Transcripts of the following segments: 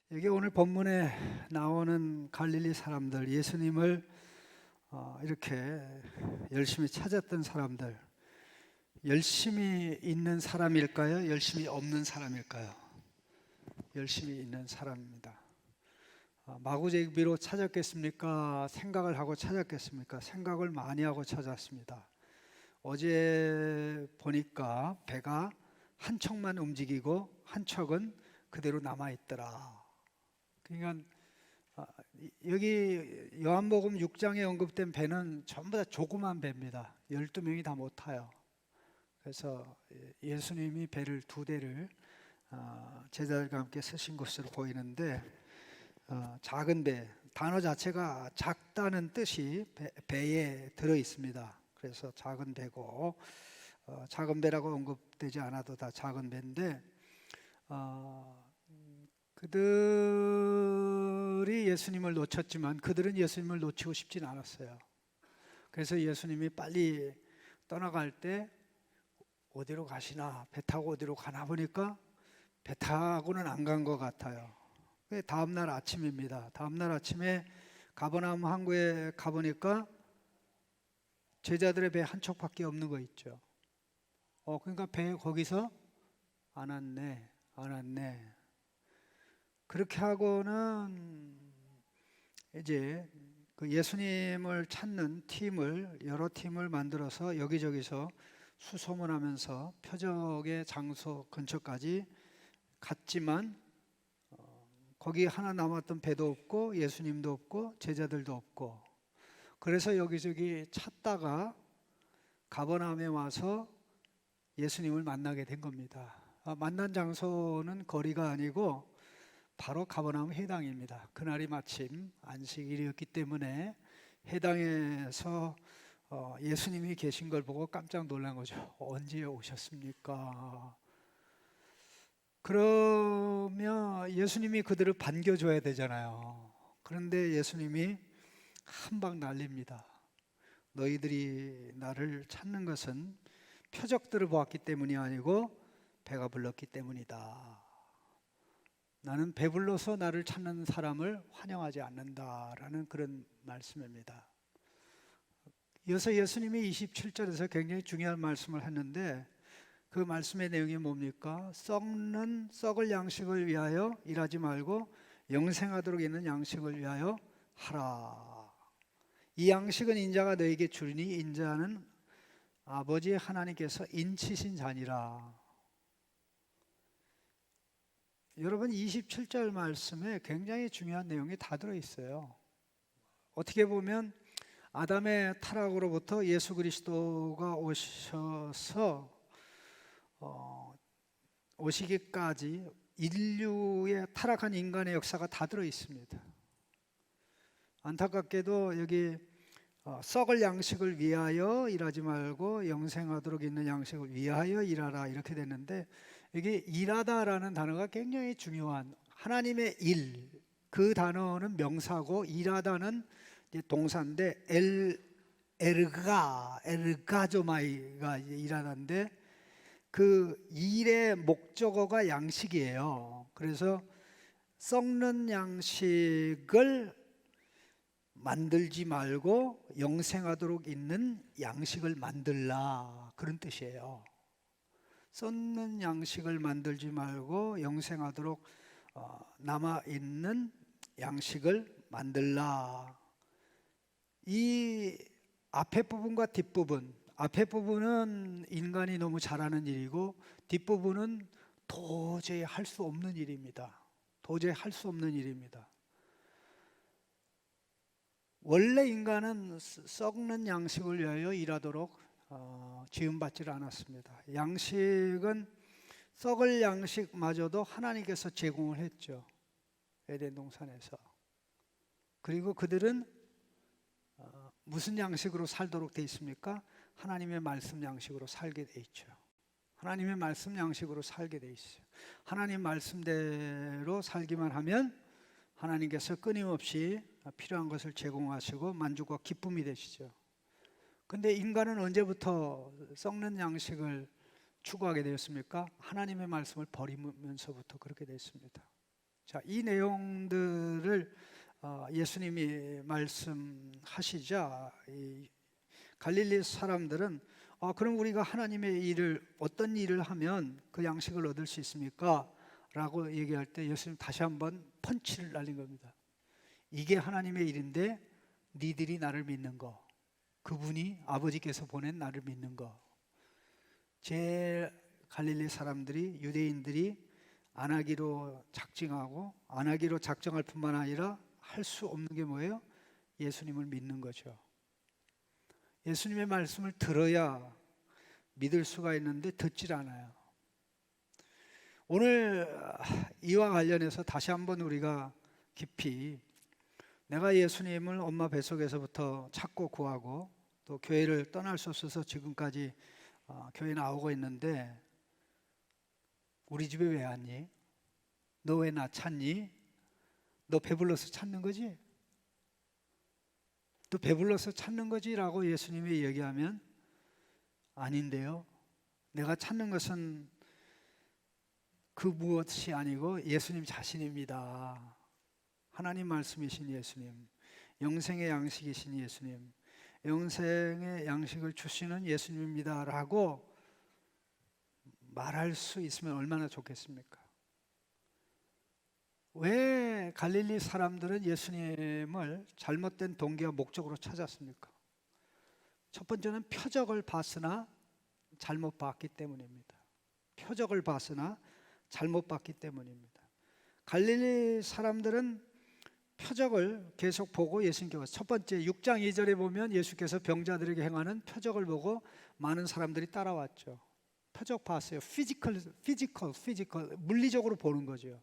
여기 오늘 본문에 나오는 갈릴리 사람들, 예수님을 이렇게 열심히 찾았던 사람들, 열심히 있는 사람일까요? 열심히 없는 사람일까요? 열심히 있는 사람입니다. 마구제비로 찾았겠습니까? 생각을 하고 찾았겠습니까? 생각을 많이 하고 찾았습니다. 어제 보니까 배가 한 척만 움직이고 한 척은 그대로 남아있더라. 그러니까 여기 요한복음 6장에 언급된 배는 전부 다 조그만 배입니다. 12명이 다 못 타요. 그래서 예수님이 배를 두 대를 제자들과 함께 쓰신 것으로 보이는데, 작은 배, 단어 자체가 작다는 뜻이 배에 들어 있습니다. 그래서 작은 배고, 작은 배라고 언급되지 않아도 다 작은 배인데, 그들이 예수님을 놓쳤지만 그들은 예수님을 놓치고 싶진 않았어요. 그래서 예수님이 빨리 떠나갈 때 어디로 가시나, 배 타고 어디로 가나 보니까 배 타고는 안 간 것 같아요. 다음날 아침입니다. 다음날 아침에 가버나움 항구에 가보니까 제자들의 배 한 척밖에 없는 거 있죠. 그러니까 배 거기서 안 왔네. 그렇게 하고는 이제 그 예수님을 찾는 팀을, 여러 팀을 만들어서 여기저기서 수소문하면서 표적의 장소 근처까지 갔지만 거기 하나 남았던 배도 없고 예수님도 없고 제자들도 없고, 그래서 여기저기 찾다가 가버나움에 와서 예수님을 만나게 된 겁니다. 만난 장소는 거리가 아니고 바로 가버나움 해당입니다. 그날이 마침 안식일이었기 때문에 해당에서 예수님이 계신 걸 보고 깜짝 놀란 거죠. 언제 오셨습니까? 그러면 예수님이 그들을 반겨줘야 되잖아요. 그런데 예수님이 한방 날립니다. 너희들이 나를 찾는 것은 표적들을 보았기 때문이 아니고 배가 불렀기 때문이다. 나는 배불러서 나를 찾는 사람을 환영하지 않는다라는 그런 말씀입니다. 이어서 예수님이 27절에서 굉장히 중요한 말씀을 했는데, 그 말씀의 내용이 뭡니까? 썩을 양식을 위하여 일하지 말고 영생하도록 있는 양식을 위하여 하라. 이 양식은 인자가 너에게 주리니 인자는 아버지 하나님께서 인치신 자니라. 여러분, 27절 말씀에 굉장히 중요한 내용이 다 들어있어요. 어떻게 보면 아담의 타락으로부터 예수 그리스도가 오셔서 오시기까지 인류의 타락한 인간의 역사가 다 들어있습니다. 안타깝게도 여기 썩을 양식을 위하여 일하지 말고 영생하도록 있는 양식을 위하여 일하라 이렇게 됐는데, 이게 일하다라는 단어가 굉장히 중요한 하나님의 일, 그 단어는 명사고 일하다는 동사인데 에르가조마이가 일하다인데, 그 일의 목적어가 양식이에요. 그래서 썩는 양식을 만들지 말고 영생하도록 있는 양식을 만들라, 그런 뜻이에요. 썩는 양식을 만들지 말고 영생하도록 남아있는 양식을 만들라. 이 앞에 부분과 뒷부분, 앞에 부분은 인간이 너무 잘하는 일이고 뒷부분은 도저히 할 수 없는 일입니다. 도저히 할 수 없는 일입니다. 원래 인간은 썩는 양식을 위하여 일하도록 지음받지를 않았습니다. 양식은 썩을 양식마저도 하나님께서 제공을 했죠. 에덴 동산에서. 그리고 그들은 무슨 양식으로 살도록 돼 있습니까? 하나님의 말씀 양식으로 살게 돼 있죠. 하나님의 말씀 양식으로 살게 돼 있어요. 하나님 말씀대로 살기만 하면 하나님께서 끊임없이 필요한 것을 제공하시고 만족과 기쁨이 되시죠. 근데 인간은 언제부터 썩는 양식을 추구하게 되었습니까? 하나님의 말씀을 버리면서부터 그렇게 됐습니다. 자, 이 내용들을 예수님이 말씀하시자 이 갈릴리 사람들은 그럼 우리가 하나님의 일을 어떤 일을 하면 그 양식을 얻을 수 있습니까? 라고 얘기할 때 예수님 다시 한번 펀치를 날린 겁니다. 이게 하나님의 일인데 니들이 나를 믿는 거, 그분이 아버지께서 보낸 나를 믿는 거. 제 갈릴리 사람들이, 유대인들이 안 하기로 작정하고 안 하기로 작정할 뿐만 아니라 할 수 없는 게 뭐예요? 예수님을 믿는 거죠. 예수님의 말씀을 들어야 믿을 수가 있는데 듣질 않아요. 오늘 이와 관련해서 다시 한번 우리가 깊이, 내가 예수님을 엄마 뱃속에서부터 찾고 구하고 또 교회를 떠날 수 없어서 지금까지 교회 나오고 있는데 우리 집에 왜 왔니? 너 왜 나 찾니? 너 배불러서 찾는 거지? 너 배불러서 찾는 거지? 라고 예수님이 얘기하면 아닌데요, 내가 찾는 것은 그 무엇이 아니고 예수님 자신입니다. 하나님 말씀이신 예수님, 영생의 양식이신 예수님, 영생의 양식을 주시는 예수님입니다 라고 말할 수 있으면 얼마나 좋겠습니까? 왜 갈릴리 사람들은 예수님을 잘못된 동기와 목적으로 찾았습니까? 첫 번째는 표적을 봤으나 잘못 봤기 때문입니다. 표적을 봤으나 잘못 봤기 때문입니다. 갈릴리 사람들은 표적을 계속 보고 예수님께 왔어요. 첫 번째 6장 2절에 보면 예수께서 병자들에게 행하는 표적을 보고 많은 사람들이 따라왔죠. 표적 봤어요. 피지컬 물리적으로 보는 거죠.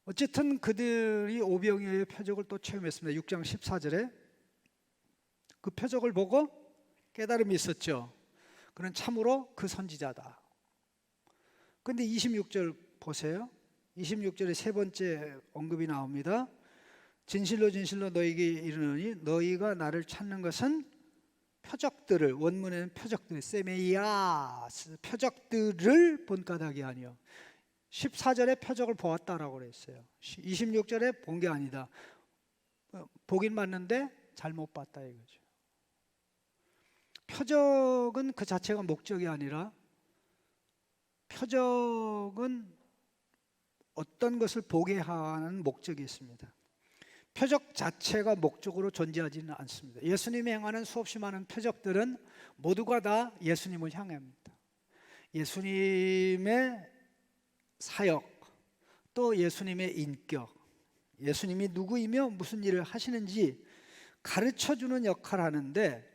어쨌든 그들이 오병이어의 표적을 또 체험했습니다. 6장 14절에 그 표적을 보고 깨달음이 있었죠. 그는 참으로 그 선지자다. 그런데 26절 보세요. 26절에 세 번째 언급이 나옵니다. 진실로 진실로 너희에게 이르노니 너희가 나를 찾는 것은 표적들을, 원문에는 표적들, 세메이아, 표적들을 본 까닭이 아니요. 14절에 표적을 보았다라고 그랬어요. 26절에 본 게 아니다. 보긴 봤는데 잘못 봤다 이거죠. 표적은 그 자체가 목적이 아니라 표적은 어떤 것을 보게 하는 목적이 있습니다. 표적 자체가 목적으로 존재하지는 않습니다. 예수님이 행하는 수없이 많은 표적들은 모두가 다 예수님을 향합니다. 예수님의 사역, 또 예수님의 인격, 예수님이 누구이며 무슨 일을 하시는지 가르쳐주는 역할을 하는데,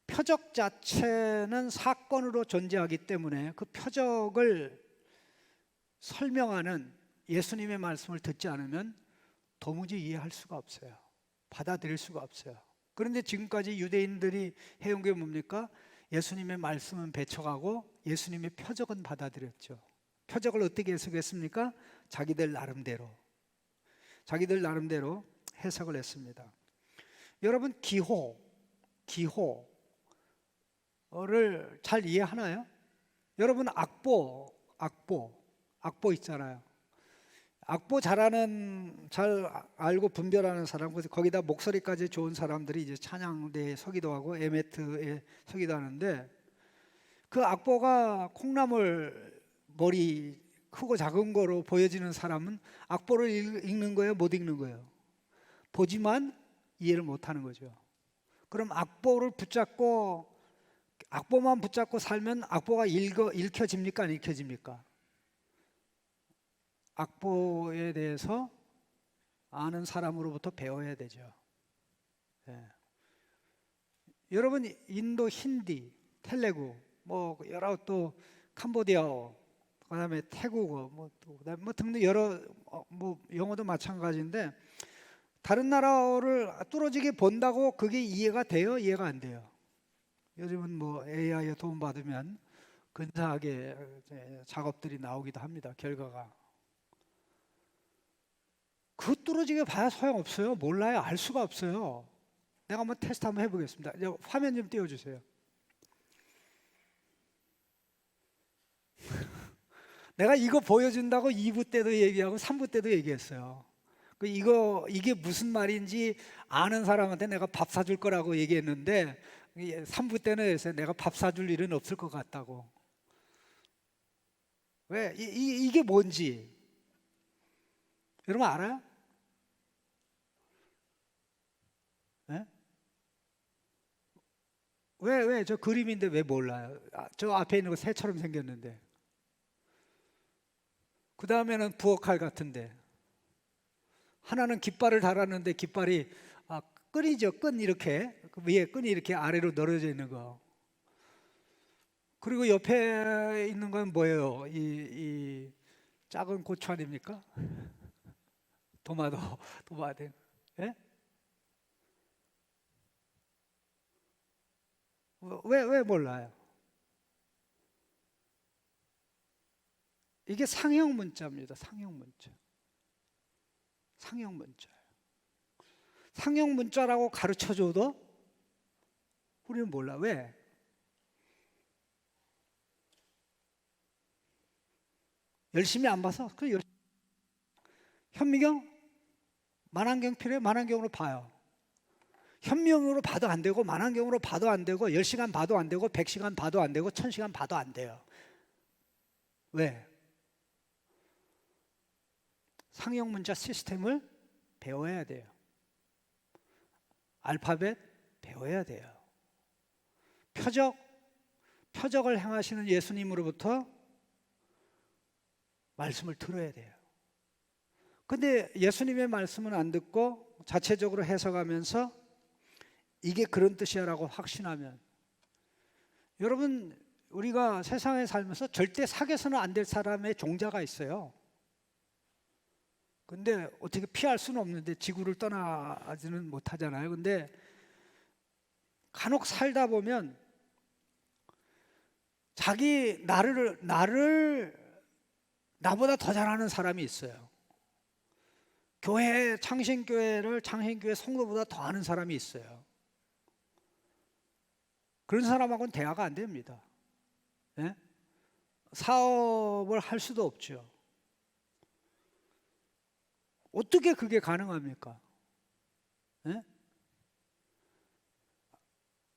표적 자체는 사건으로 존재하기 때문에 그 표적을 설명하는 예수님의 말씀을 듣지 않으면 도무지 이해할 수가 없어요. 받아들일 수가 없어요. 그런데 지금까지 유대인들이 해온 게 뭡니까? 예수님의 말씀은 배척하고 예수님의 표적은 받아들였죠. 표적을 어떻게 해석했습니까? 자기들 나름대로 해석을 했습니다. 여러분, 기호를 잘 이해하나요? 여러분, 악보 있잖아요. 악보 잘 알고 분별하는 사람, 거기다 목소리까지 좋은 사람들이 이제 찬양대에 서기도 하고 에메트에 서기도 하는데, 그 악보가 콩나물 머리 크고 작은 거로 보여지는 사람은 악보를 읽는 거예요, 못 읽는 거예요? 보지만 이해를 못 하는 거죠. 그럼 악보만 붙잡고 살면 악보가 읽혀집니까, 안 읽혀집니까? 악보에 대해서 아는 사람으로부터 배워야 되죠. 여러분, 인도 힌디, 텔레구, 여러 또 캄보디아어, 그다음에 태국어, 등등 여러 영어도 마찬가지인데, 다른 나라어를 뚫어지게 본다고 그게 이해가 돼요? 이해가 안 돼요? 요즘은 AI에 도움 받으면 근사하게 작업들이 나오기도 합니다. 결과가. 그 뚫어지게 봐야 소용없어요. 몰라요. 알 수가 없어요. 내가 한번 테스트 한번 해보겠습니다. 화면 좀 띄워주세요. 내가 이거 보여준다고 2부 때도 얘기하고 3부 때도 얘기했어요. 이게 무슨 말인지 아는 사람한테 내가 밥 사줄 거라고 얘기했는데 3부 때는 그래서 내가 밥 사줄 일은 없을 것 같다고. 왜? 이게 뭔지 여러분 알아요? 네? 왜 저 그림인데 왜 몰라요? 저 앞에 있는 거 새처럼 생겼는데. 그 다음에는 부엌칼 같은데. 하나는 깃발을 달았는데 깃발이 끈이죠. 끈 이렇게 그 위에 끈이 이렇게 아래로 늘어져 있는 거. 그리고 옆에 있는 건 뭐예요? 이 작은 고추 아닙니까? 도마도. 예? 왜 몰라요? 이게 상형 문자입니다. 상형 문자. 상형 문자. 상형 문자라고 가르쳐 줘도 우리는 몰라. 왜? 열심히 안 봐서. 현미경? 만안경 필요해? 만안경으로 봐요. 현미경으로 봐도 안 되고 만안경으로 봐도 안 되고 10시간 봐도 안 되고 100시간 봐도 안 되고 1000시간 봐도 안 돼요. 왜? 상형 문자 시스템을 배워야 돼요. 알파벳 배워야 돼요. 표적을 행하시는 예수님으로부터 말씀을 들어야 돼요. 근데 예수님의 말씀은 안 듣고 자체적으로 해석하면서 이게 그런 뜻이야라고 확신하면, 여러분 우리가 세상에 살면서 절대 사귀어서는 안 될 사람의 종자가 있어요. 근데 어떻게 피할 수는 없는데 지구를 떠나지는 못하잖아요. 근데 간혹 살다 보면 나보다 더 잘하는 사람이 있어요. 창신교회 성도보다 더 아는 사람이 있어요. 그런 사람하고는 대화가 안 됩니다. 예? 사업을 할 수도 없죠. 어떻게 그게 가능합니까? 예?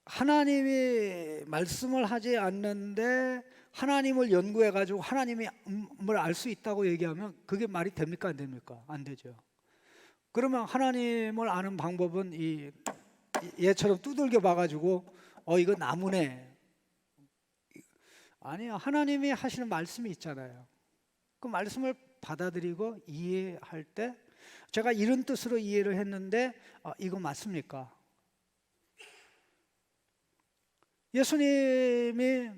하나님이 말씀을 하지 않는데 하나님을 연구해 가지고 하나님을 알 수 있다고 얘기하면 그게 말이 됩니까? 안 됩니까? 안 되죠. 그러면 하나님을 아는 방법은 얘처럼 두들겨 봐가지고 이거 나무네. 아니요. 하나님이 하시는 말씀이 있잖아요. 그 말씀을 받아들이고 이해할 때 제가 이런 뜻으로 이해를 했는데 이거 맞습니까? 예수님이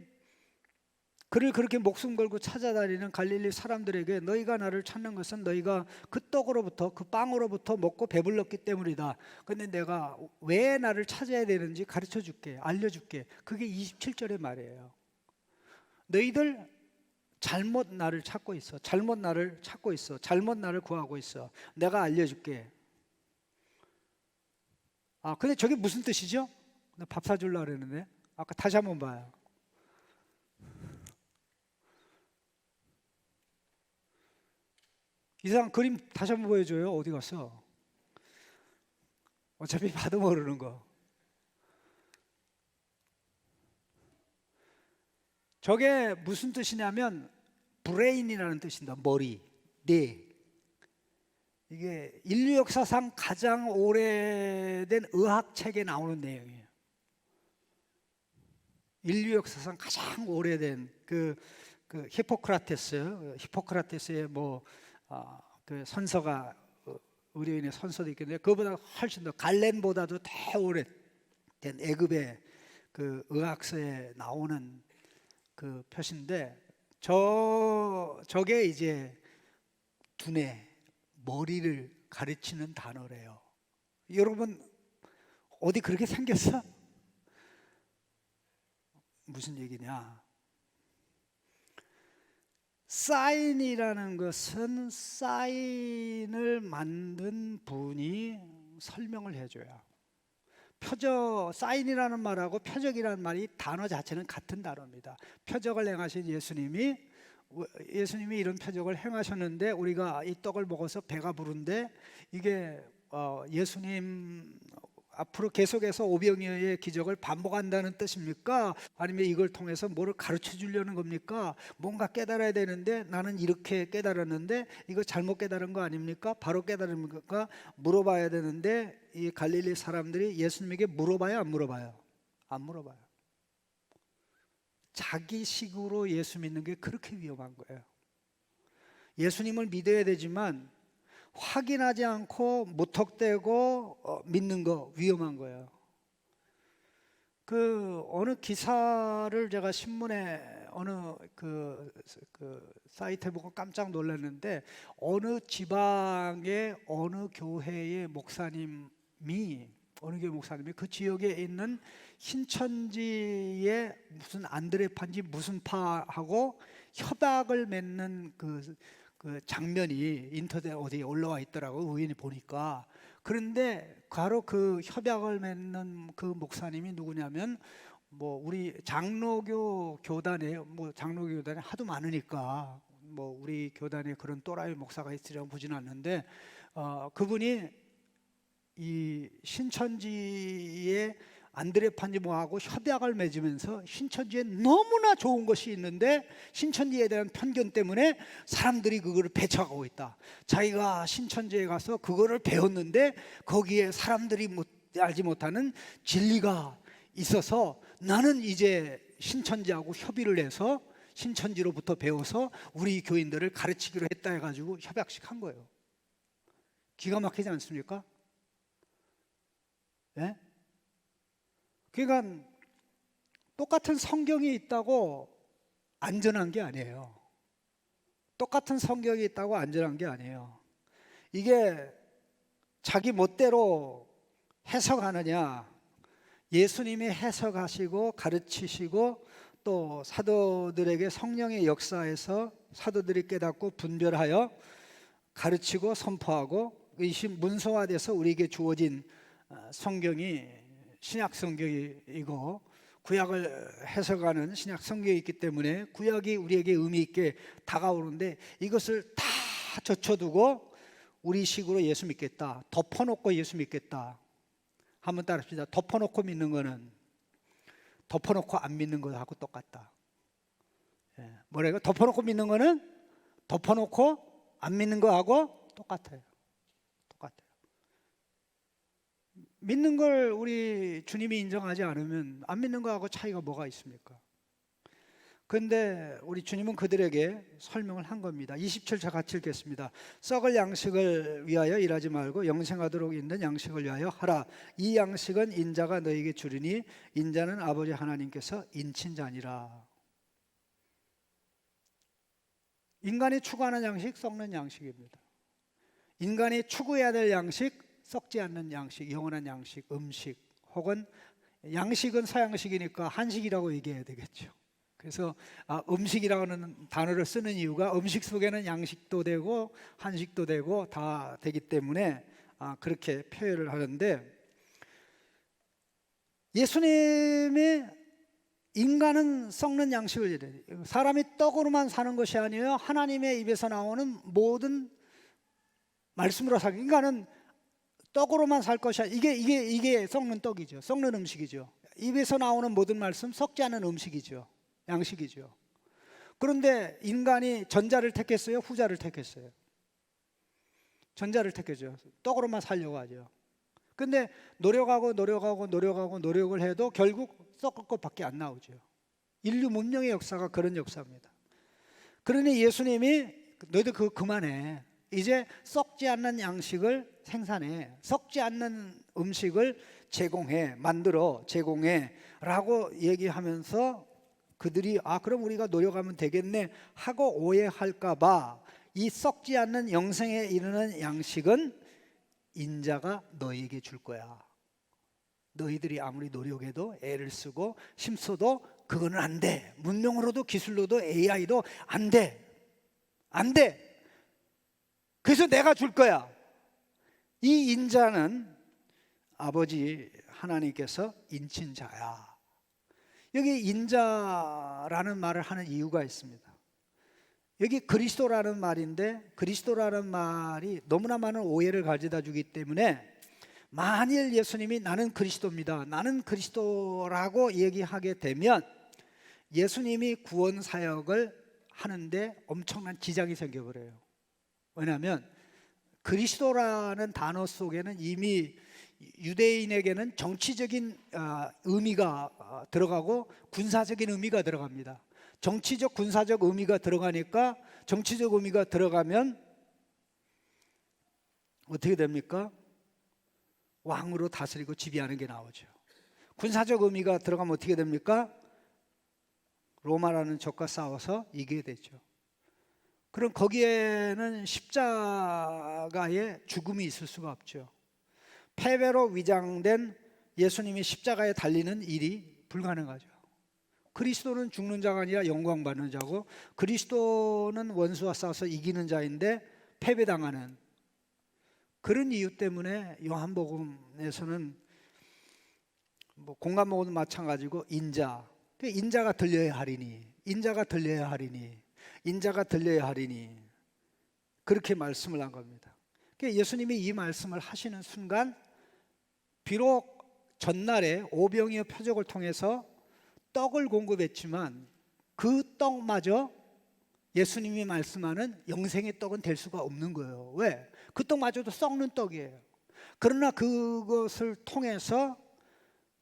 그를 그렇게 목숨 걸고 찾아다니는 갈릴리 사람들에게 너희가 나를 찾는 것은 너희가 그 떡으로부터 그 빵으로부터 먹고 배불렀기 때문이다. 근데 내가 왜 나를 찾아야 되는지 가르쳐 줄게. 알려줄게. 그게 27절의 말이에요. 너희들 잘못 나를 찾고 있어. 잘못 나를 찾고 있어. 잘못 나를 구하고 있어. 내가 알려줄게. 근데 저게 무슨 뜻이죠? 나 밥 사주려고 그랬는데. 아까 다시 한번 봐요. 이상한 그림 다시 한번 보여줘요. 어디 갔어? 어차피 봐도 모르는 거. 저게 무슨 뜻이냐면 브레인이라는 뜻입니다. 머리, 뇌. 이게 인류 역사상 가장 오래된 의학책에 나오는 내용이에요. 인류 역사상 가장 오래된 그 히포크라테스의 그 선서가 의료인의 선서도 있겠는데 그보다 훨씬 더 갈렌보다도 더 오래된 애굽의 그 의학서에 나오는 그 표시인데 저게 이제 두뇌, 머리를 가르치는 단어래요. 여러분 어디 그렇게 생겼어? 무슨 얘기냐? 사인이라는 것은 사인을 만든 분이 설명을 해줘야. 사인이라는 말하고 표적이라는 말이 단어 자체는 같은 단어입니다. 표적을 행하신 예수님이 예수님이 이런 표적을 행하셨는데 우리가 이 떡을 먹어서 배가 부른데 이게 예수님 앞으로 계속해서 오병이어의 기적을 반복한다는 뜻입니까? 아니면 이걸 통해서 뭐를 가르쳐 주려는 겁니까? 뭔가 깨달아야 되는데 나는 이렇게 깨달았는데 이거 잘못 깨달은 거 아닙니까? 바로 깨달습니까? 물어봐야 되는데 이 갈릴리 사람들이 예수님에게 물어봐요, 안 물어봐요? 안 물어봐요. 자기식으로 예수 믿는 게 그렇게 위험한 거예요. 예수님을 믿어야 되지만 확인하지 않고 무턱대고 믿는 거 위험한 거예요. 그 어느 기사를 제가 신문에 어느 그 사이트에 보고 깜짝 놀랐는데 어느 지방의 어느 교회의 목사님이 그 지역에 있는 신천지의 무슨 안드레파인지 무슨 파하고 협약을 맺는 그 장면이 인터넷 어디에 올라와 있더라고요. 우연히 보니까. 그런데 바로 그 협약을 맺는 그 목사님이 누구냐면 뭐 우리 장로교 교단에 하도 많으니까 뭐 우리 교단에 그런 또라이 목사가 있으려고 보지는 않는데 그분이 이 신천지의 안드레파님하고 협약을 맺으면서 신천지에 너무나 좋은 것이 있는데 신천지에 대한 편견 때문에 사람들이 그거를 배척하고 있다. 자기가 신천지에 가서 그거를 배웠는데 거기에 사람들이 알지 못하는 진리가 있어서 나는 이제 신천지하고 협의를 해서 신천지로부터 배워서 우리 교인들을 가르치기로 했다 해가지고 협약식 한 거예요. 기가 막히지 않습니까? 예? 그러니까 똑같은 성경이 있다고 안전한 게 아니에요. 똑같은 성경이 있다고 안전한 게 아니에요. 이게 자기 멋대로 해석하느냐, 예수님이 해석하시고 가르치시고 또 사도들에게 성령의 역사에서 사도들이 깨닫고 분별하여 가르치고 선포하고 이것이 문서화돼서 우리에게 주어진 성경이 신약 성경이고 구약을 해석하는 신약 성경이 있기 때문에 구약이 우리에게 의미 있게 다가오는데 이것을 다 젖혀두고 우리 식으로 예수 믿겠다, 덮어놓고 예수 믿겠다. 한번 따라합시다. 덮어놓고 믿는 거는 덮어놓고 안 믿는 거하고 똑같다. 뭐래요? 덮어놓고 믿는 거는 덮어놓고 안 믿는 거하고 똑같아요. 믿는 걸 우리 주님이 인정하지 않으면 안 믿는 거하고 차이가 뭐가 있습니까? 그런데 우리 주님은 그들에게 설명을 한 겁니다. 20절 자 같이 읽겠습니다. 썩을 양식을 위하여 일하지 말고 영생하도록 있는 양식을 위하여 하라. 이 양식은 인자가 너에게 주리니 인자는 아버지 하나님께서 인친 자니라. 인간이 추구하는 양식, 썩는 양식입니다. 인간이 추구해야 될 양식, 썩지 않는 양식, 영원한 양식, 음식 혹은 양식은 서양식이니까 한식이라고 얘기해야 되겠죠. 그래서 음식이라는 단어를 쓰는 이유가 음식 속에는 양식도 되고 한식도 되고 다 되기 때문에 그렇게 표현을 하는데 예수님이 인간은 썩는 양식을 사람이 떡으로만 사는 것이 아니에요. 하나님의 입에서 나오는 모든 말씀으로 살고 인간은 떡으로만 살 것이 아니라 이게 썩는 떡이죠. 썩는 음식이죠. 입에서 나오는 모든 말씀 썩지 않은 음식이죠. 양식이죠. 그런데 인간이 전자를 택했어요? 후자를 택했어요? 전자를 택했죠. 떡으로만 살려고 하죠. 근데 노력을 해도 결국 썩을 것밖에 안 나오죠. 인류 문명의 역사가 그런 역사입니다. 그러니 예수님이 너희들 그거 그만해. 이제 썩지 않는 양식을 생산해, 썩지 않는 음식을 만들어 제공해 라고 얘기하면서 그들이 그럼 우리가 노력하면 되겠네 하고 오해할까 봐 이 썩지 않는 영생에 이르는 양식은 인자가 너희에게 줄 거야. 너희들이 아무리 노력해도 애를 쓰고 힘써도 그거는 안 돼. 문명으로도 기술로도 AI도 안 돼. 안 돼. 그래서 내가 줄 거야. 이 인자는 아버지 하나님께서 인친 자야. 여기 인자라는 말을 하는 이유가 있습니다. 여기 그리스도라는 말인데 그리스도라는 말이 너무나 많은 오해를 가져다 주기 때문에 만일 예수님이 나는 그리스도입니다, 나는 그리스도라고 얘기하게 되면 예수님이 구원 사역을 하는데 엄청난 지장이 생겨버려요. 왜냐하면 그리스도라는 단어 속에는 이미 유대인에게는 정치적인 의미가 들어가고 군사적인 의미가 들어갑니다. 정치적 군사적 의미가 들어가니까 정치적 의미가 들어가면 어떻게 됩니까? 왕으로 다스리고 지배하는 게 나오죠. 군사적 의미가 들어가면 어떻게 됩니까? 로마라는 적과 싸워서 이기게 되죠. 그럼 거기에는 십자가의 죽음이 있을 수가 없죠. 패배로 위장된 예수님이 십자가에 달리는 일이 불가능하죠. 그리스도는 죽는 자가 아니라 영광받는 자고 그리스도는 원수와 싸워서 이기는 자인데 패배당하는, 그런 이유 때문에 요한복음에서는 뭐 공감복음도 마찬가지고 인자가 들려야 하리니, 인자가 들려야 하리니, 인자가 들려야 하리니, 그렇게 말씀을 한 겁니다. 그러니까 예수님이 이 말씀을 하시는 순간 비록 전날에 오병이어 표적을 통해서 떡을 공급했지만 그 떡마저 예수님이 말씀하는 영생의 떡은 될 수가 없는 거예요. 왜? 그 떡마저도 썩는 떡이에요. 그러나 그것을 통해서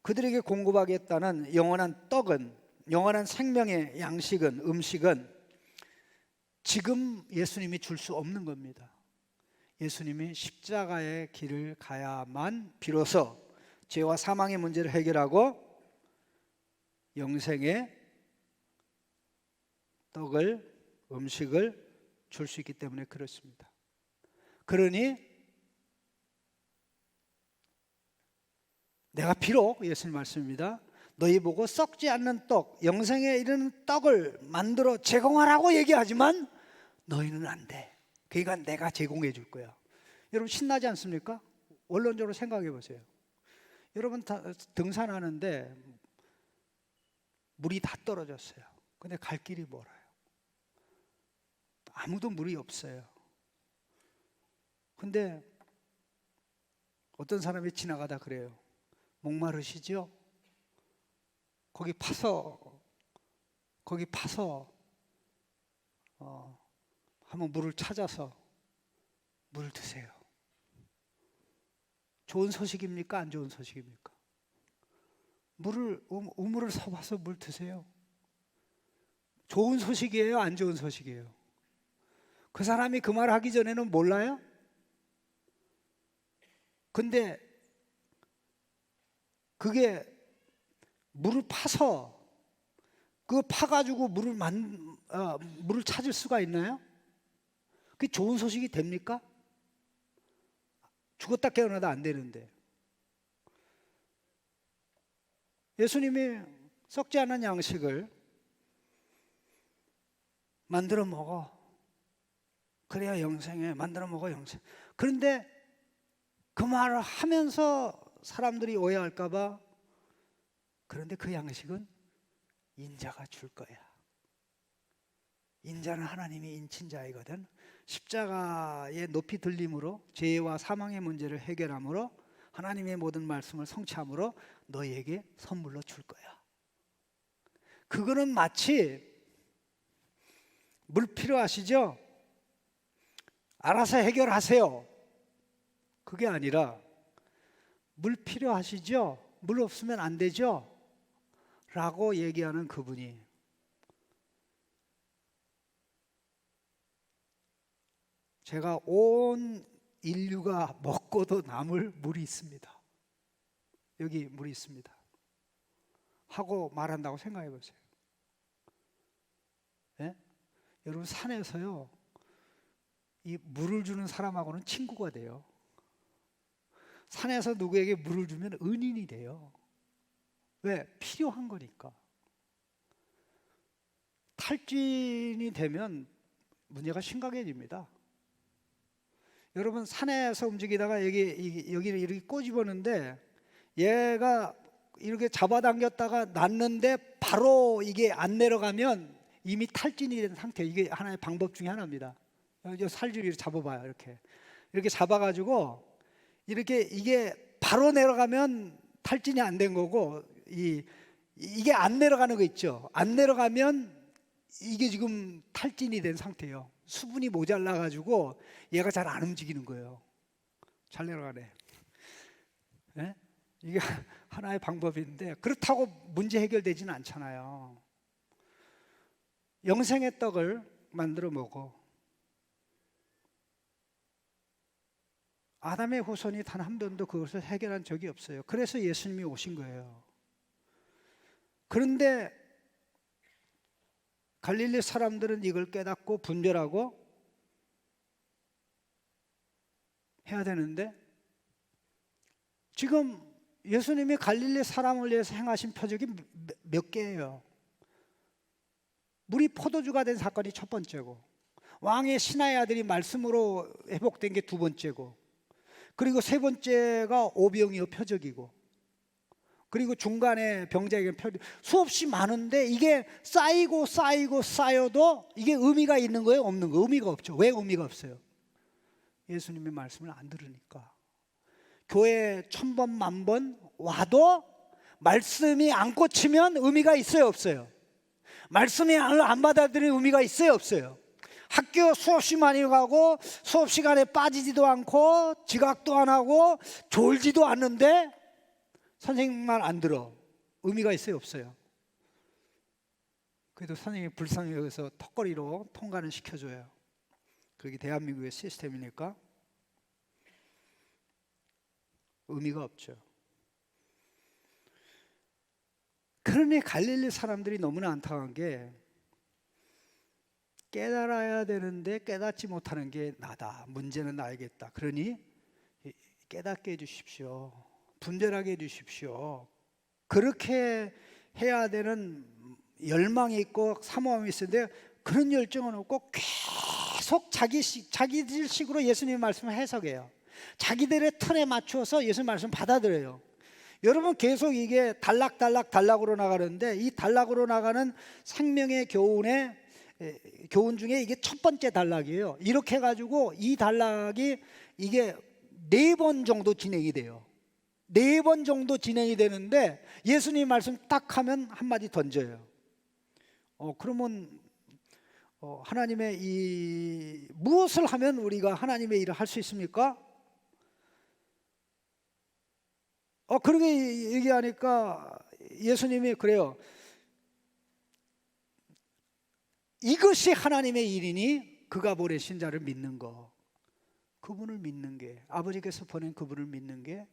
그들에게 공급하겠다는 영원한 떡은, 영원한 생명의 양식은, 음식은 지금 예수님이 줄 수 없는 겁니다. 예수님이 십자가의 길을 가야만 비로소 죄와 사망의 문제를 해결하고 영생의 떡을, 음식을 줄 수 있기 때문에 그렇습니다. 그러니 내가 비록, 예수님 말씀입니다, 너희 보고 썩지 않는 떡, 영생에 이르는 떡을 만들어 제공하라고 얘기하지만 너희는 안 돼. 그러니까 내가 제공해 줄 거야. 여러분 신나지 않습니까? 원론적으로 생각해 보세요. 여러분 다 등산하는데 물이 다 떨어졌어요. 근데 갈 길이 멀어요. 아무도 물이 없어요. 근데 어떤 사람이 지나가다 그래요. 목마르시죠? 거기 파서 한번 물을 찾아서 물 드세요. 좋은 소식입니까? 안 좋은 소식입니까? 우물을 사와서 물 드세요. 좋은 소식이에요? 안 좋은 소식이에요? 그 사람이 그 말을 하기 전에는 몰라요? 근데 그게 물을 파서 그거 파가지고 물을 찾을 수가 있나요? 그게 좋은 소식이 됩니까? 죽었다 깨어나다 안 되는데. 예수님이 썩지 않은 양식을 만들어 먹어. 그래야 영생에 만들어 먹어 영생. 그런데 그 말을 하면서 사람들이 오해할까 봐, 그런데 그 양식은 인자가 줄 거야. 인자는 하나님이 인친 자이거든. 십자가의 높이 들림으로 죄와 사망의 문제를 해결함으로 하나님의 모든 말씀을 성취함으로 너희에게 선물로 줄 거야. 그거는 마치 물 필요하시죠? 알아서 해결하세요. 그게 아니라 물 필요하시죠? 물 없으면 안 되죠? 라고 얘기하는 그분이 제가 온 인류가 먹고도 남을 물이 있습니다. 여기 물이 있습니다. 하고 말한다고 생각해 보세요. 예? 여러분 산에서요, 이 물을 주는 사람하고는 친구가 돼요. 산에서 누구에게 물을 주면 은인이 돼요. 왜? 필요한 거니까. 탈진이 되면 문제가 심각해집니다. 여러분 산에서 움직이다가 여기를 이렇게 꼬집었는데 얘가 이렇게 잡아당겼다가 놨는데 바로 이게 안 내려가면 이미 탈진이 된 상태. 이게 하나의 방법 중에 하나입니다. 살줄기를 잡아봐요. 이렇게 잡아가지고 이렇게 이게 바로 내려가면 탈진이 안 된 거고, 이게 안 내려가는 거 있죠. 안 내려가면 이게 지금 탈진이 된 상태예요. 수분이 모자라가지고 얘가 잘 안 움직이는 거예요. 잘 내려가네. 네? 이게 하나의 방법인데, 그렇다고 문제 해결되지는 않잖아요. 영생의 떡을 만들어 먹어. 아담의 후손이 단 한 번도 그것을 해결한 적이 없어요. 그래서 예수님이 오신 거예요. 그런데 갈릴리 사람들은 이걸 깨닫고 분별하고 해야 되는데, 지금 예수님이 갈릴리 사람을 위해서 행하신 표적이 몇 개예요. 물이 포도주가 된 사건이 첫 번째고, 왕의 신하의 아들이 말씀으로 회복된 게 두 번째고, 그리고 세 번째가 오병이어 표적이고, 그리고 중간에 병자에게 표적, 수없이 많은데 이게 쌓이고 쌓여도 이게 의미가 있는 거예요, 없는 거예요? 의미가 없죠. 왜 의미가 없어요? 예수님의 말씀을 안 들으니까. 교회 1000번 만번 와도 말씀이 안 꽂히면 의미가 있어요, 없어요? 말씀이 안 받아들이는 의미가 있어요, 없어요? 학교 수없이 많이 가고 수업 시간에 빠지지도 않고 지각도 안 하고 졸지도 않는데 선생님 말 안 들어. 의미가 있어요, 없어요? 그래도 선생님이 불쌍히 여기서 턱걸이로 통과는 시켜줘요. 그게 대한민국의 시스템이니까. 의미가 없죠. 그러니 갈릴리 사람들이 너무나 안타까운 게, 깨달아야 되는데 깨닫지 못하는 게 나다. 문제는 나에겠다. 그러니 깨닫게 해주십시오. 분별하게 해주십시오. 그렇게 해야 되는 열망이 있고 사모함이 있었는데, 그런 열정은 없고 계속 자기들 식으로 예수님의 말씀을 해석해요. 자기들의 틀에 맞추어서 예수님 말씀 받아들여요. 여러분, 계속 이게 단락으로 나가는데, 이 단락으로 나가는 생명의 교훈 중에 이게 첫 번째 단락이에요. 이렇게 해가지고 이 단락이 이게 4번 정도 진행이 돼요. 4번 정도 진행이 되는데, 예수님 말씀 딱 하면 한마디 던져요. 그러면 하나님의 무엇을 하면 우리가 하나님의 일을 할 수 있습니까? 그렇게 얘기하니까 예수님이 그래요. 이것이 하나님의 일이니 그가 보내신 자를 믿는 거. 그분을 믿는 게, 아버지께서 보낸 그분을 믿는 게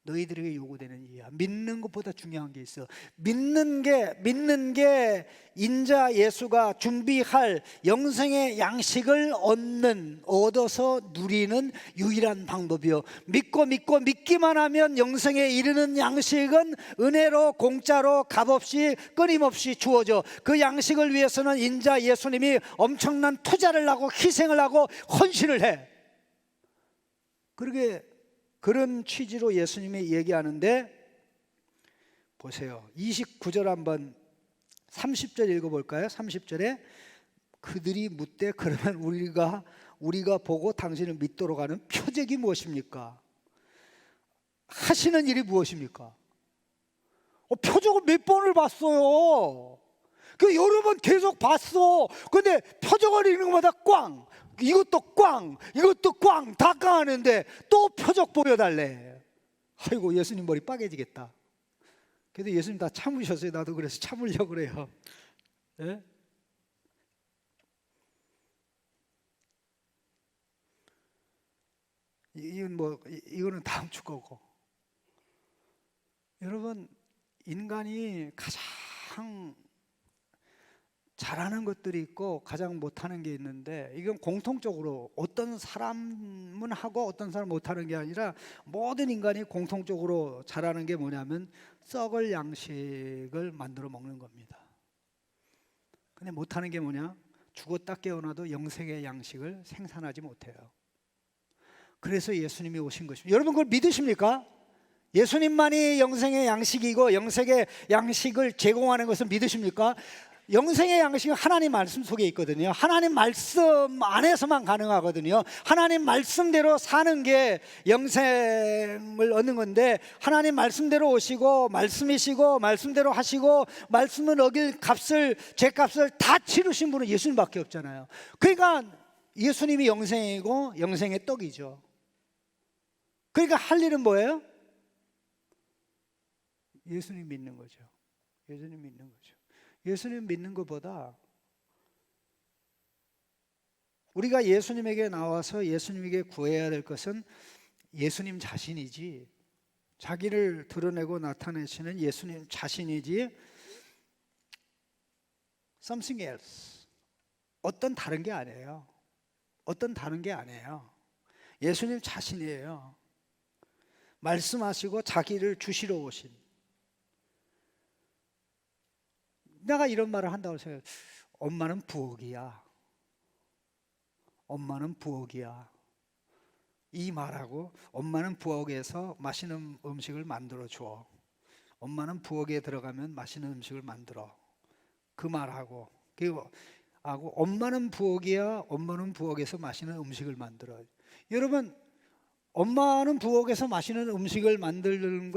너희들에게 요구되는 일이야. 믿는 것보다 중요한 게 있어. 믿는 게 인자 예수가 준비할 영생의 양식을 얻어서 누리는 유일한 방법이요. 믿기만 하면 영생에 이르는 양식은 은혜로 공짜로 값없이 끊임없이 주어져. 그 양식을 위해서는 인자 예수님이 엄청난 투자를 하고 희생을 하고 헌신을 해. 그런 취지로 예수님이 얘기하는데, 보세요. 29절 한번 30절 읽어볼까요? 30절에 그들이 묻되, 그러면 우리가 보고 당신을 믿도록 하는 표적이 무엇입니까? 하시는 일이 무엇입니까? 표적을 몇 번을 봤어요. 여러 번 계속 봤어. 근데 표적을 읽는 것마다 꽝, 이것도 꽝 다 꽝하는데 또 표적 보여달래. 아이고, 예수님 머리 빠개지겠다. 그래도 예수님 다 참으셨어요. 나도 그래서 참으려고 그래요. 네? 이거는 다음 주 거고. 여러분, 인간이 가장 잘하는 것들이 있고 가장 못하는 게 있는데, 이건 공통적으로 어떤 사람은 하고 어떤 사람은 못하는 게 아니라 모든 인간이 공통적으로 잘하는 게 뭐냐면 썩을 양식을 만들어 먹는 겁니다. 근데 못하는 게 뭐냐? 죽었다 깨어나도 영생의 양식을 생산하지 못해요. 그래서 예수님이 오신 것입니다. 여러분, 그걸 믿으십니까? 예수님만이 영생의 양식이고 영생의 양식을 제공하는 것을 믿으십니까? 영생의 양식은 하나님 말씀 속에 있거든요. 하나님 말씀 안에서만 가능하거든요. 하나님 말씀대로 사는 게 영생을 얻는 건데, 하나님 말씀대로 오시고 말씀이시고 말씀대로 하시고 말씀을 어길 값을, 죄값을 다 치르신 분은 예수님밖에 없잖아요. 그러니까 예수님이 영생이고 영생의 떡이죠. 그러니까 할 일은 뭐예요? 예수님 믿는 거죠. 예수님 믿는 거죠. 예수님 믿는 것보다 우리가 예수님에게 나와서 예수님에게 구해야 될 것은 예수님 자신이지, 자기를 드러내고 나타내시는 예수님 자신이지, something else, 어떤 다른 게 아니에요. 어떤 다른 게 아니에요. 예수님 자신이에요. 말씀하시고 자기를 주시러 오신. 내가 이런 말을 한다고 생각해요. 엄마는 부엌이야. 엄마는 부엌이야. 이 말하고 엄마는 부엌에서 맛있는 음식을 만들어 줘. 엄마는 부엌에 들어가면 맛있는 음식을 만들어. 그 말하고, 그리고 엄마는 부엌이야. 엄마는 부엌에서 맛있는 음식을 만들어. 여러분, 엄마는 부엌에서 맛있는 음식을 만드는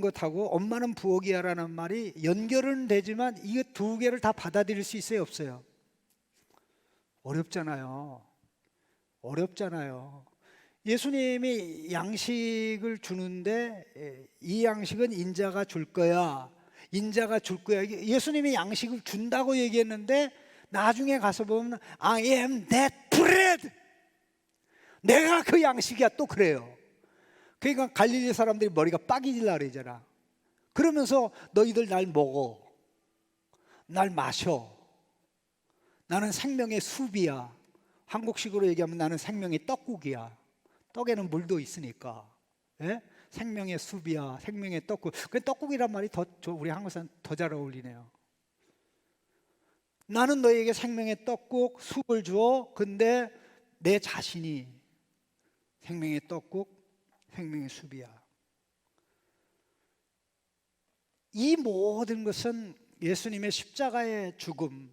것하고 엄마는 부엌이야라는 말이 연결은 되지만 이 두 개를 다 받아들일 수 있어요, 없어요? 어렵잖아요. 어렵잖아요. 예수님이 양식을 주는데 이 양식은 인자가 줄 거야. 인자가 줄 거야. 예수님이 양식을 준다고 얘기했는데 나중에 가서 보면 I am that bread. 내가 그 양식이야, 또 그래요. 그러니까 갈릴리 사람들이 머리가 빠기질라 그러잖아. 그러면서 너희들 날 먹어, 날 마셔. 나는 생명의 숲이야. 한국식으로 얘기하면 나는 생명의 떡국이야. 떡에는 물도 있으니까. 예? 생명의 숲이야. 생명의 떡국. 그 떡국이란 말이 우리 한국 사람 더 잘 어울리네요. 나는 너에게 생명의 떡국, 숲을 주어. 근데 내 자신이 생명의 떡국, 생명의 숲이야. 이 모든 것은 예수님의 십자가의 죽음,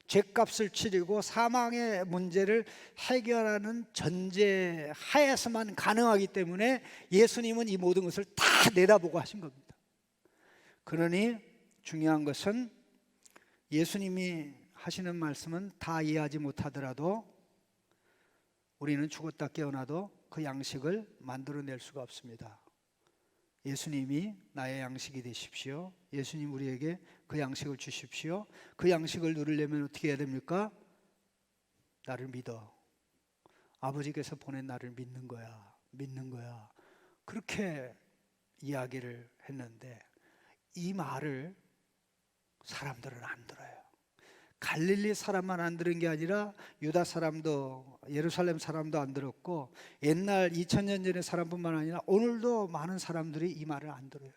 죄값을 치르고 사망의 문제를 해결하는 전제 하에서만 가능하기 때문에 예수님은 이 모든 것을 다 내다보고 하신 겁니다. 그러니 중요한 것은 예수님이 하시는 말씀은 다 이해하지 못하더라도 우리는 죽었다 깨어나도 그 양식을 만들어낼 수가 없습니다. 예수님이 나의 양식이 되십시오. 예수님 우리에게 그 양식을 주십시오. 그 양식을 누리려면 어떻게 해야 됩니까? 나를 믿어. 아버지께서 보낸 나를 믿는 거야. 믿는 거야. 그렇게 이야기를 했는데 이 말을 사람들은 안 들어요. 갈릴리 사람만 안 들은 게 아니라 유다 사람도, 예루살렘 사람도 안 들었고 옛날 2000년 전의 사람뿐만 아니라 오늘도 많은 사람들이 이 말을 안 들어요.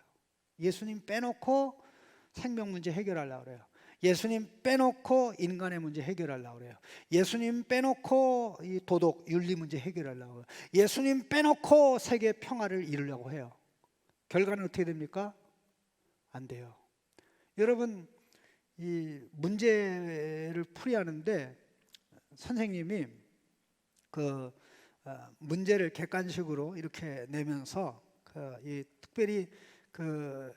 예수님 빼놓고 생명 문제 해결하려고 그래요. 예수님 빼놓고 인간의 문제 해결하려고 그래요. 예수님 빼놓고 이 도덕, 윤리 문제 해결하려고 해요. 예수님 빼놓고 세계 평화를 이루려고 해요. 결과는 어떻게 됩니까? 안 돼요. 여러분, 이 문제를 풀이하는데 선생님이 그 문제를 객관식으로 이렇게 내면서 특별히 그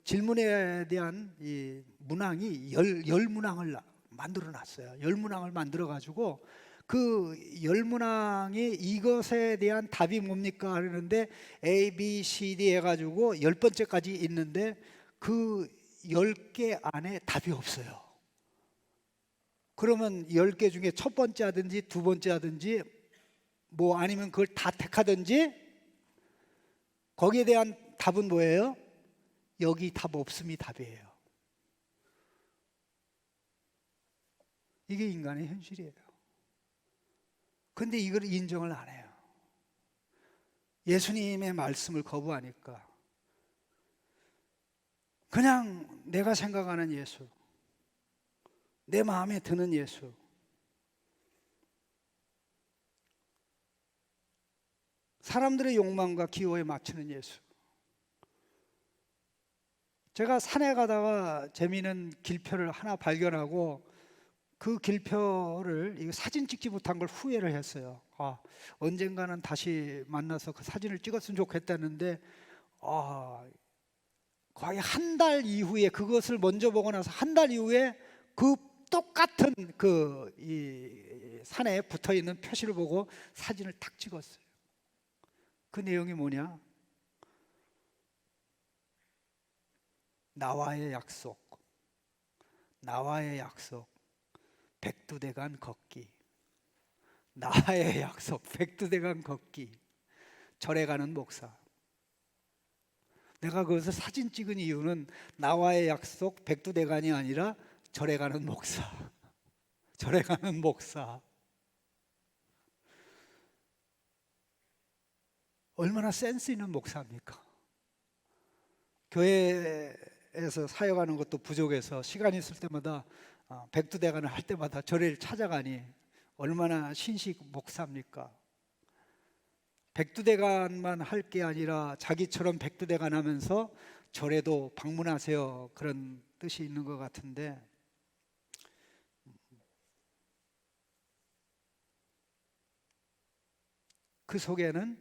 질문에 대한 이 문항이 열 문항을 만들어 놨어요. 열 문항을 만들어 가지고 그 열 문항이 이것에 대한 답이 뭡니까 하는데 A, B, C, D 해가지고 10번째까지 있는데 그 10개 안에 답이 없어요. 그러면 10개 중에 첫 번째 하든지 두 번째 하든지 뭐 아니면 그걸 다 택하든지 거기에 대한 답은 뭐예요? 여기 답 없음이 답이에요. 이게 인간의 현실이에요. 근데 이걸 인정을 안 해요. 예수님의 말씀을 거부하니까 그냥 내가 생각하는 예수, 내 마음에 드는 예수, 사람들의 욕망과 기호에 맞추는 예수, 제가 산에 가다가 재미있는 길표를 하나 발견하고 그 길표를 이거 사진 찍지 못한 걸 후회를 했어요. 언젠가는 다시 만나서 그 사진을 찍었으면 좋겠다는데 거의 한 달 이후에, 그것을 먼저 보고 나서 한 달 이후에 그 똑같은 이 산에 붙어 있는 표시를 보고 사진을 딱 찍었어요. 그 내용이 뭐냐? 나와의 약속, 나와의 약속, 백두대간 걷기. 나와의 약속, 백두대간 걷기. 절에 가는 목사. 내가 그것을 사진 찍은 이유는 나와의 약속, 백두대간이 아니라 절에 가는 목사. 절에 가는 목사. 얼마나 센스 있는 목사입니까? 교회에서 사역하는 것도 부족해서 시간 있을 때마다 백두대간을 할 때마다 절을 찾아가니 얼마나 신식 목사입니까? 백두대간만 할 게 아니라 자기처럼 백두대간 하면서 절에도 방문하세요, 그런 뜻이 있는 것 같은데, 그 속에는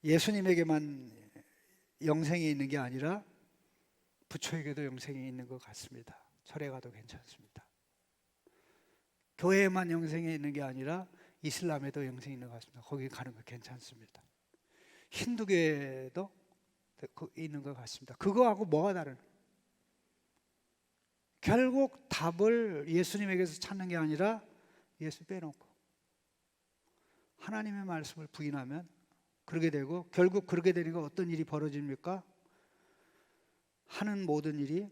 예수님에게만 영생이 있는 게 아니라 부처에게도 영생이 있는 것 같습니다. 절에 가도 괜찮습니다. 교회에만 영생이 있는 게 아니라 이슬람에도 영생이 있는 것 같습니다. 거기 가는 거 괜찮습니다. 힌두교에도 있는 것 같습니다. 그거하고 뭐가 다른? 결국 답을 예수님에게서 찾는 게 아니라 예수 빼놓고 하나님의 말씀을 부인하면 그러게 되고, 결국 그렇게 되니까 어떤 일이 벌어집니까? 하는 모든 일이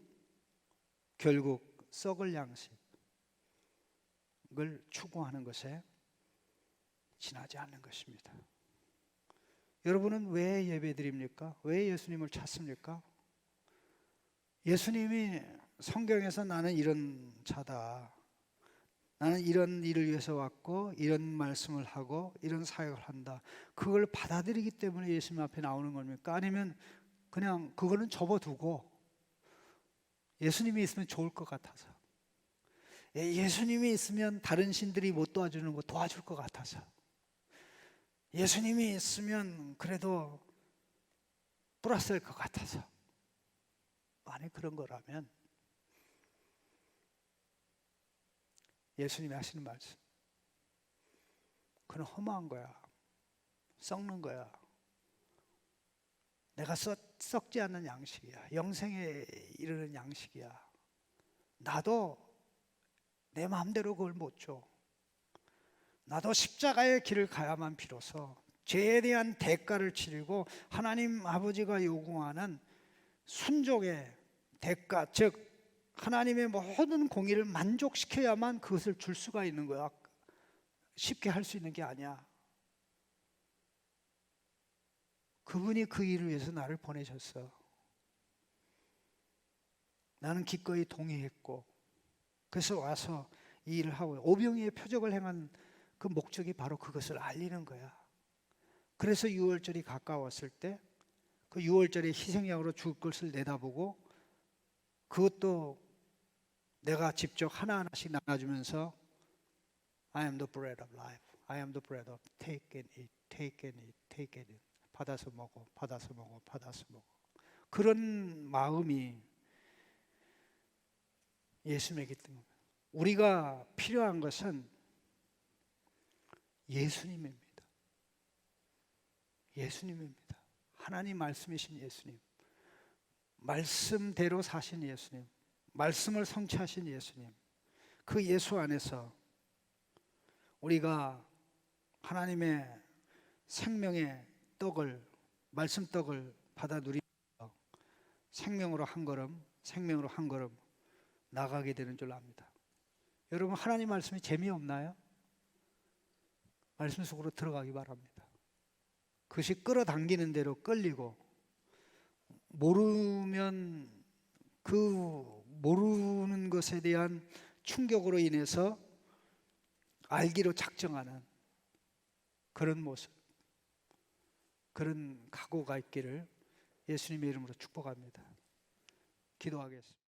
결국 썩을 양식을 추구하는 것에 지나지 않는 것입니다. 여러분은 왜 예배드립니까? 왜 예수님을 찾습니까? 예수님이 성경에서 나는 이런 자다, 나는 이런 일을 위해서 왔고 이런 말씀을 하고 이런 사역을 한다, 그걸 받아들이기 때문에 예수님 앞에 나오는 겁니까? 아니면 그냥 그거는 접어두고 예수님이 있으면 좋을 것 같아서, 예수님이 있으면 다른 신들이 못 도와주는 거 도와줄 것 같아서, 예수님이 있으면 그래도 플러스일 것 같아서, 만약 그런 거라면 예수님이 하시는 말씀, 그건 허무한 거야, 썩는 거야, 내가 썩지 않는 양식이야, 영생에 이르는 양식이야. 나도 내 마음대로 그걸 못 줘. 나도 십자가의 길을 가야만 비로소 죄에 대한 대가를 치르고 하나님 아버지가 요구하는 순종의 대가, 즉 하나님의 모든 공의를 만족시켜야만 그것을 줄 수가 있는 거야. 쉽게 할 수 있는 게 아니야. 그분이 그 일을 위해서 나를 보내셨어. 나는 기꺼이 동의했고, 그래서 와서 이 일을 하고 오병이의 표적을 행한 그 목적이 바로 그것을 알리는 거야. 그래서 6월절이 가까웠을 때 그 6월절에 희생양으로 죽을 것을 내다보고, 그것도 내가 직접 하나하나씩 나눠주면서 I am the bread of life, I am the bread of take and eat, take and eat, take and eat. 받아서 먹어, 받아서 먹어, 받아서 먹어. 그런 마음이 예수님에게 있던 겁니다. 우리가 필요한 것은 예수님입니다. 예수님입니다. 하나님 말씀이신 예수님, 말씀대로 사신 예수님, 말씀을 성취하신 예수님, 그 예수 안에서 우리가 하나님의 생명의 떡을, 말씀 떡을 받아 누리면서 생명으로 한 걸음, 생명으로 한 걸음 나가게 되는 줄 압니다. 여러분, 하나님 말씀이 재미없나요? 말씀 속으로 들어가기 바랍니다. 그것이 끌어당기는 대로 끌리고, 모르면 그 모르는 것에 대한 충격으로 인해서 알기로 작정하는 그런 모습, 그런 각오가 있기를 예수님의 이름으로 축복합니다. 기도하겠습니다.